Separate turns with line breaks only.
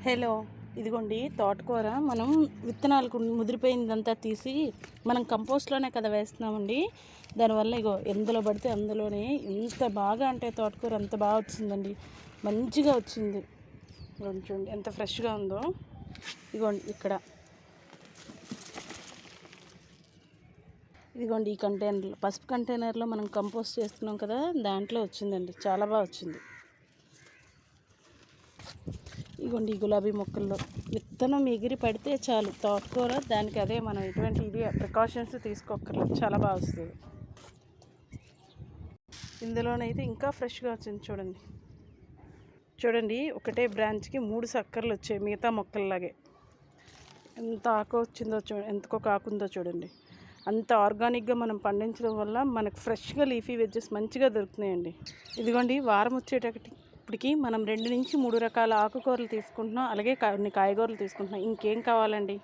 Hello, ఇదిగోండి తోటకూర. మనం విత్తనాలకు ముదిరిపోయిందంతా తీసి మనం కంపోస్ట్లోనే కదా వేస్తున్నామండి. దానివల్ల ఇగో ఎందులో పడితే అందులోనే ఎంత బాగా అంటే తోటకూర అంత బాగా వచ్చిందండి. మంచిగా వచ్చింది. చూడండి ఎంత ఫ్రెష్గా ఉందో. ఇదిగోండి ఇదిగోండి ఈ కంటైనర్లో, పసుపు కంటైనర్లో మనం కంపోస్ట్ చేస్తున్నాం కదా, దాంట్లో వచ్చిందండి. చాలా బాగా వచ్చింది. ఇగోండి ఈ గులాబీ మొక్కల్లో విత్తనం ఎగిరి పడితే చాలు తోటకూర, దానికి అదే మనం ఎటువంటి ప్రికాషన్స్ తీసుకోక్కర్లేదు, చాలా బాగా వస్తుంది. ఇందులోనైతే ఇంకా ఫ్రెష్గా వచ్చింది. చూడండి ఒకటే బ్రాంచ్కి 3 సక్కర్లు వచ్చాయి, మిగతా మొక్కల్లాగే. ఎంత ఆకు వచ్చిందో ఎంతకొక ఆకు ఉందో చూడండి. అంత ఆర్గానిక్గా మనం పండించడం వల్ల మనకు ఫ్రెష్గా లీఫీ వెజ్జెస్ మంచిగా దొరుకుతున్నాయండి. ఇదిగోండి వారం ఇప్పటికి మనం 2 నుంచి 3 రకాల ఆకుకూరలు తీసుకుంటున్నాం, అలాగే కొన్ని కాయగూరలు తీసుకుంటున్నాం. ఇంకేం కావాలండి?